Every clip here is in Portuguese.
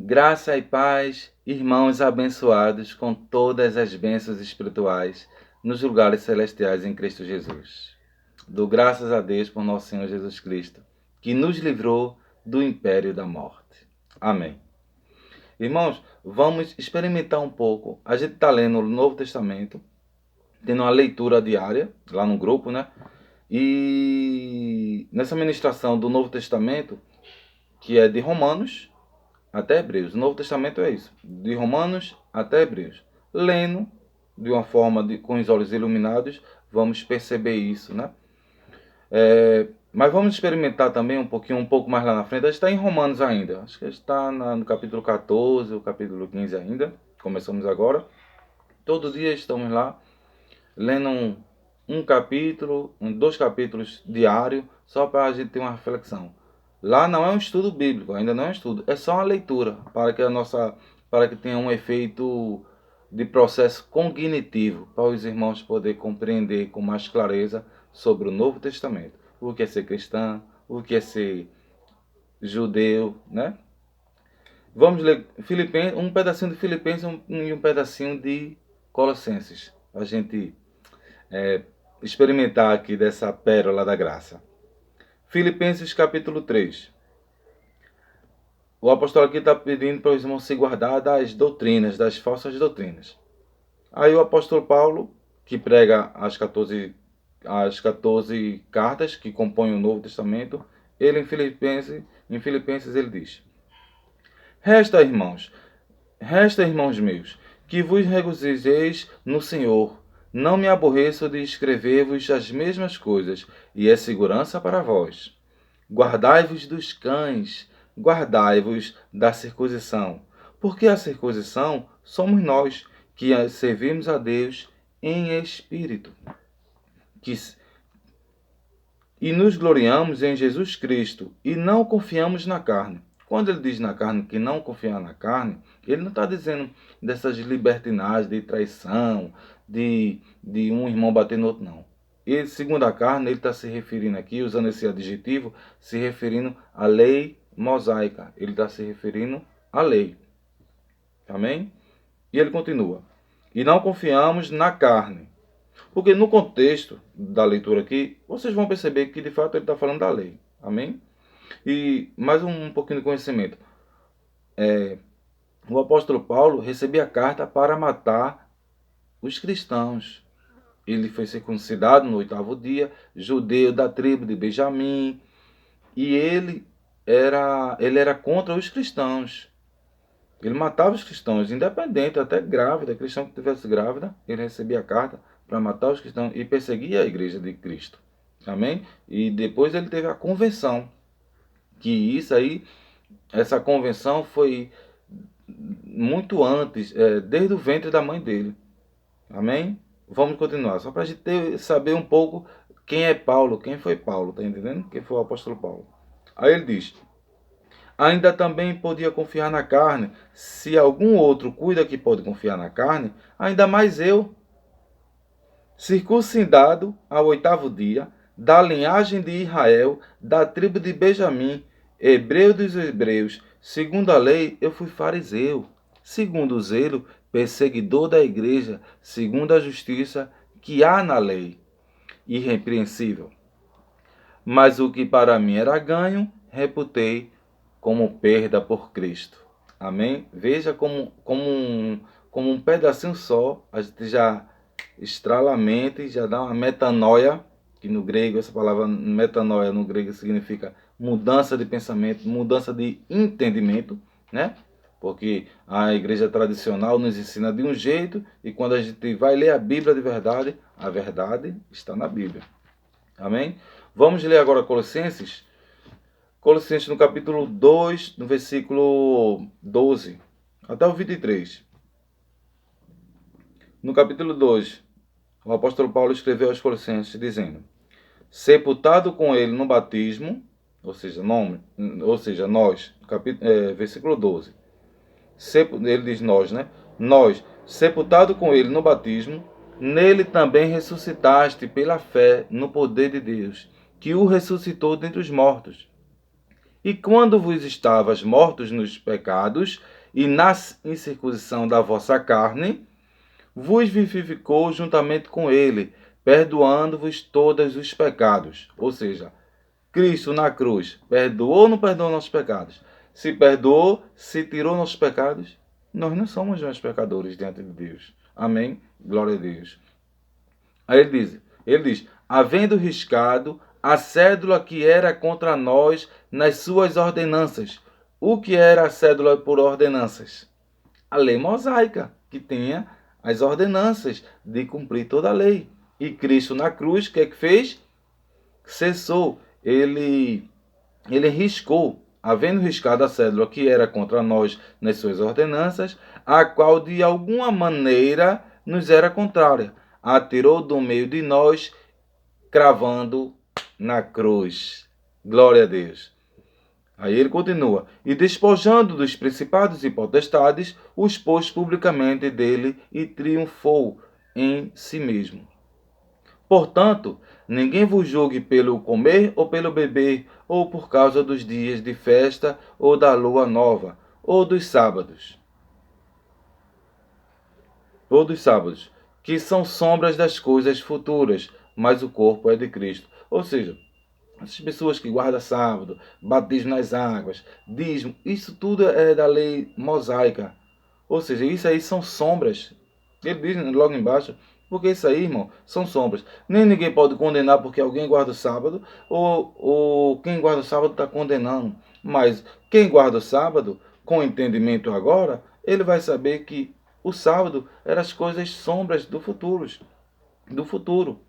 Graça e paz, irmãos abençoados com todas as bênçãos espirituais nos lugares celestiais em Cristo Jesus. Dou graças a Deus por nosso Senhor Jesus Cristo, que nos livrou do império da morte. Amém. Irmãos, vamos experimentar um pouco. A gente está lendo o Novo Testamento, tendo uma leitura diária, lá no grupo, né? E nessa ministração do Novo Testamento, que é de Romanos até Hebreus. O Novo Testamento é isso, de Romanos até Hebreus. Lendo de uma forma com os olhos iluminados, vamos perceber isso, né? Mas vamos experimentar também um pouco mais lá na frente. A gente está em Romanos ainda. Acho que a gente está no capítulo 14, o capítulo 15 ainda. Começamos agora. Todo dia estamos lá lendo um capítulo, dois capítulos diário, só para a gente ter uma reflexão. Lá não é um estudo bíblico, ainda não é um estudo, é só uma leitura para que tenha um efeito de processo cognitivo, para os irmãos poderem compreender com mais clareza sobre o Novo Testamento. O que é ser cristão, o que é ser judeu, né? Vamos ler Filipenses, um pedacinho de Filipenses e um pedacinho de Colossenses. A gente experimentar aqui dessa pérola da graça. Filipenses capítulo 3. O apóstolo aqui está pedindo para os irmãos se guardar das doutrinas, das falsas doutrinas. Aí o apóstolo Paulo, que prega as 14 cartas que compõem o Novo Testamento, ele em Filipenses ele diz: Resta, irmãos meus, que vos regozijeis no Senhor. Não me aborreço de escrever-vos as mesmas coisas, e é segurança para vós. Guardai-vos dos cães, guardai-vos da circuncisão, porque a circuncisão somos nós, que servimos a Deus em espírito, que, e nos gloriamos em Jesus Cristo, e não confiamos na carne. Quando ele diz na carne que não confiar na carne, ele não está dizendo dessas libertinagens, de traição, de um irmão bater no outro, não. Ele, segundo a carne, ele está se referindo aqui, usando esse adjetivo, se referindo à lei mosaica. Ele está se referindo à lei. Amém? E ele continua. E não confiamos na carne. Porque no contexto da leitura aqui, vocês vão perceber que de fato ele está falando da lei. Amém? E mais um pouquinho de conhecimento. O apóstolo Paulo recebia carta para matar os cristãos. Ele foi circuncidado no 8º dia, judeu da tribo de Benjamim, e ele era contra os cristãos. Ele matava os cristãos, independente, até grávida, cristão que estivesse grávida, ele recebia a carta para matar os cristãos e perseguia a igreja de Cristo. Amém? E depois ele teve a convenção, que isso aí, essa convenção foi muito antes, desde o ventre da mãe dele. Amém? Vamos continuar, só para a gente saber um pouco quem é Paulo, quem foi Paulo, tá entendendo? Quem foi o apóstolo Paulo. Aí ele diz: ainda também podia confiar na carne. Se algum outro cuida que pode confiar na carne, ainda mais eu, circuncidado ao 8º dia, da linhagem de Israel, da tribo de Benjamim, hebreu dos hebreus, segundo a lei, eu fui fariseu, segundo o zelo, perseguidor da igreja, segundo a justiça que há na lei, irrepreensível. Mas o que para mim era ganho, reputei como perda por Cristo. Amém? Veja como um pedacinho só, a gente já estrala a mente, já dá uma metanoia, que no grego, essa palavra metanoia no grego significa mudança de pensamento, mudança de entendimento, né? Porque a igreja tradicional nos ensina de um jeito, e quando a gente vai ler a Bíblia de verdade, a verdade está na Bíblia. Amém? Vamos ler agora Colossenses. Colossenses no capítulo 2, no versículo 12 até o 23. No capítulo 2, o apóstolo Paulo escreveu aos Colossenses dizendo: sepultado com ele no batismo, ou seja, nós, versículo 12. Ele diz nós, né? Nós, sepultado com ele no batismo, nele também ressuscitaste pela fé no poder de Deus, que o ressuscitou dentre os mortos, E quando vos estavas mortos nos pecados e na incircuncisão da vossa carne, vos vivificou juntamente com ele, perdoando-vos todos os pecados. Ou seja, Cristo na cruz perdoou ou não perdoou nossos pecados? Se perdoou, se tirou nossos pecados, nós não somos mais pecadores diante de Deus. Amém? Glória a Deus. Aí ele diz, havendo riscado a cédula que era contra nós nas suas ordenanças. O que era a cédula por ordenanças? A lei mosaica, que tinha as ordenanças de cumprir toda a lei. E Cristo na cruz, o que é que fez? Cessou. Ele riscou, havendo riscado a cédula que era contra nós nas suas ordenanças, a qual de alguma maneira nos era contrária, a tirou do meio de nós, cravando na cruz. Glória a Deus. Aí ele continua, e despojando dos principados e potestades, os pôs publicamente dele e triunfou em si mesmo. Portanto, ninguém vos julgue pelo comer ou pelo beber, ou por causa dos dias de festa, ou da lua nova, ou dos sábados, que são sombras das coisas futuras, mas o corpo é de Cristo. Ou seja, as pessoas que guardam sábado, batismo nas águas, dízimo, isso tudo é da lei mosaica. Ou seja, isso aí são sombras. Ele diz logo embaixo, porque isso aí, irmão, são sombras. Nem ninguém pode condenar porque alguém guarda o sábado, ou quem guarda o sábado está condenando. Mas quem guarda o sábado, com entendimento agora, ele vai saber que o sábado eram as coisas sombras do futuro.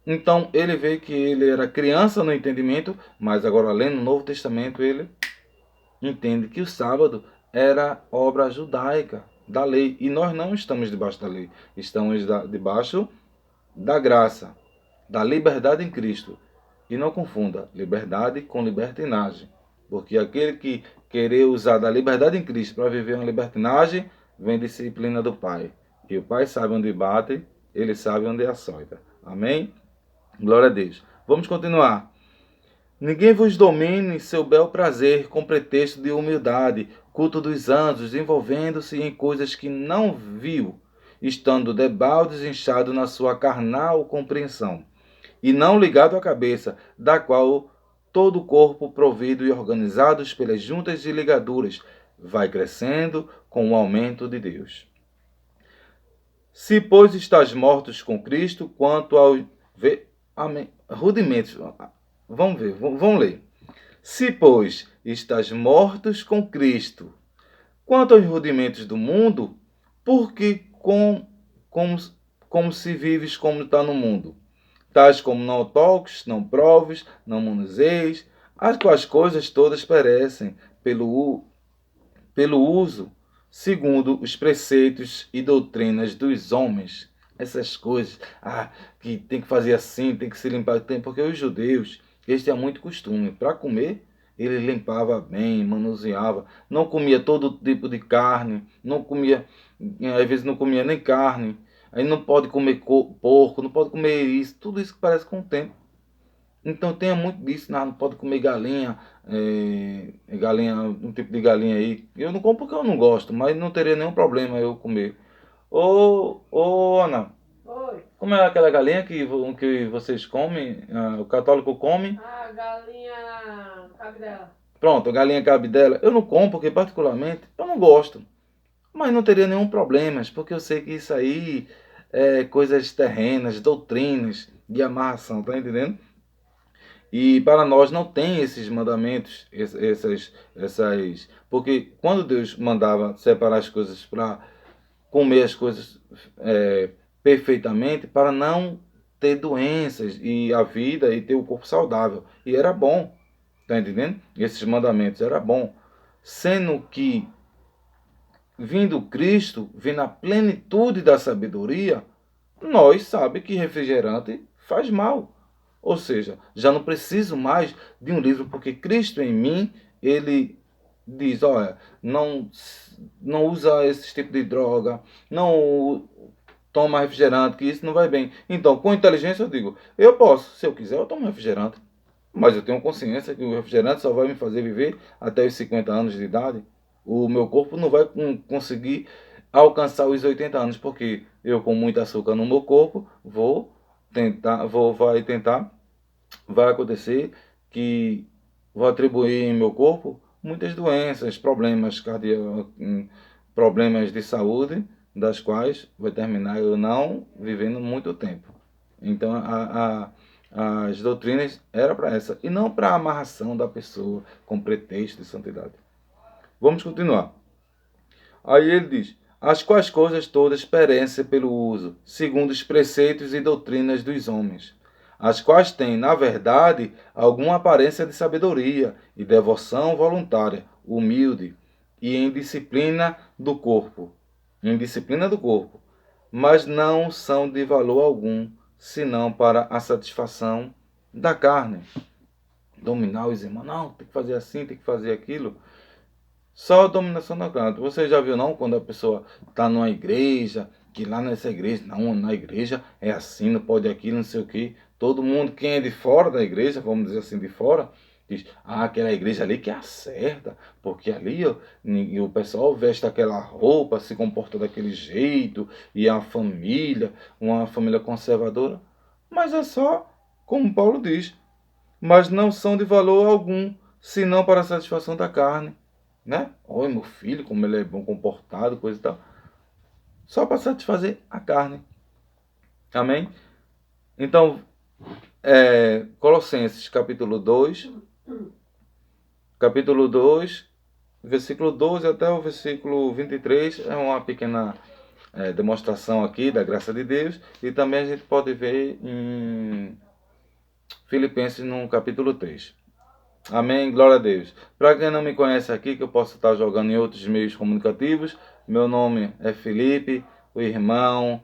Então ele vê que ele era criança no entendimento, mas agora lendo o Novo Testamento ele entende que o sábado era obra judaica, da lei. E nós não estamos debaixo da lei, estamos debaixo da graça, da liberdade em Cristo. E não confunda liberdade com libertinagem, porque aquele que querer usar da liberdade em Cristo para viver uma libertinagem, vem disciplina do Pai. E o Pai sabe onde bate, ele sabe onde açoita. Amém? Glória a Deus. Vamos continuar. Ninguém vos domine seu bel prazer com pretexto de humildade, culto dos anjos, envolvendo-se em coisas que não viu, estando debaldes inchado na sua carnal compreensão, e não ligado à cabeça, da qual todo o corpo, provido e organizado pelas juntas e ligaduras, vai crescendo com o aumento de Deus. Se, pois, estás mortos com Cristo, quanto ao... Amém. Rudimentos. Vamos ler. Se, pois, estás mortos com Cristo, quanto aos rudimentos do mundo, porque como se vives como está no mundo? Tais como não toques, não proves, não manuseis, as quais coisas todas perecem pelo uso, segundo os preceitos e doutrinas dos homens. Essas coisas, que tem que fazer assim, tem que se limpar, porque os judeus, eles tinham muito costume. Para comer, ele limpava bem, manuseava, não comia todo tipo de carne, não comia, às vezes não comia nem carne, aí não pode comer porco, não pode comer isso, tudo isso que parece com o tempo. Então tenha muito disso, não pode comer galinha, galinha, um tipo de galinha aí. Eu não como porque eu não gosto, mas não teria nenhum problema eu comer. Ô Ana, Oi. como é aquela galinha que vocês comem, o católico come? Ah, galinha cabidela. Pronto, a galinha cabidela. Eu não como porque particularmente eu não gosto. Mas não teria nenhum problema, porque eu sei que isso aí é coisas terrenas, doutrinas de amarração, tá entendendo? E para nós não tem esses mandamentos, porque quando Deus mandava separar as coisas para comer as coisas perfeitamente, para não ter doenças e a vida e ter o corpo saudável. E era bom, tá entendendo? Esses mandamentos era bom. Sendo que, vindo Cristo, vindo a plenitude da sabedoria, nós sabe que refrigerante faz mal. Ou seja, já não preciso mais de um livro, porque Cristo em mim, ele diz, olha, não usa esse tipo de droga, não toma refrigerante, que isso não vai bem. Então, com inteligência eu digo, eu posso, se eu quiser, eu tomo refrigerante. Mas eu tenho consciência que o refrigerante só vai me fazer viver até os 50 anos de idade. O meu corpo não vai conseguir alcançar os 80 anos, porque eu com muito açúcar no meu corpo vai acontecer que vou atribuir em meu corpo muitas doenças, problemas cardíacos, problemas de saúde, das quais vai terminar eu não vivendo muito tempo. Então as doutrinas eram para essa, e não para a amarração da pessoa com pretexto de santidade. Vamos continuar. Aí ele diz: as quais coisas todas perecem pelo uso, segundo os preceitos e doutrinas dos homens, as quais têm, na verdade, alguma aparência de sabedoria e devoção voluntária, humilde e em disciplina do corpo, mas não são de valor algum, senão para a satisfação da carne. Dominar os irmãos, não, tem que fazer assim, tem que fazer aquilo. Só a dominação da carne. Você já viu não quando a pessoa está numa igreja, que lá nessa igreja, não, na igreja é assim, não pode aquilo, não sei o quê. Todo mundo, quem é de fora da igreja, vamos dizer assim, de fora, diz, aquela igreja ali que é a certa, porque ali ó, o pessoal veste aquela roupa, se comporta daquele jeito, e é uma família conservadora. Mas é só, como Paulo diz, mas não são de valor algum, senão para a satisfação da carne, né? Oi, meu filho, como ele é bom comportado, coisa e tal. Só para satisfazer a carne. Amém? Então, Colossenses capítulo 2, versículo 12 até o versículo 23, é uma pequena demonstração aqui da graça de Deus. E também a gente pode ver em Filipenses no capítulo 3. Amém, glória a Deus. Para quem não me conhece aqui, que eu posso estar jogando em outros meios comunicativos, meu nome é Felipe, o irmão,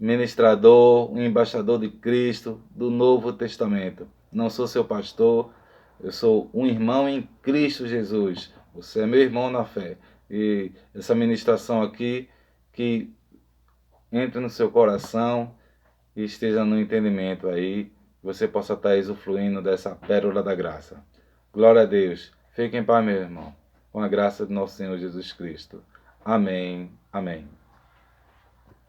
ministrador, o embaixador de Cristo do Novo Testamento. Não sou seu pastor, eu sou um irmão em Cristo Jesus. Você é meu irmão na fé. E essa ministração aqui, que entre no seu coração e esteja no entendimento aí, você possa estar usufruindo dessa pérola da graça. Glória a Deus. Fique em paz, meu irmão, com a graça de nosso Senhor Jesus Cristo. Amém. Amém.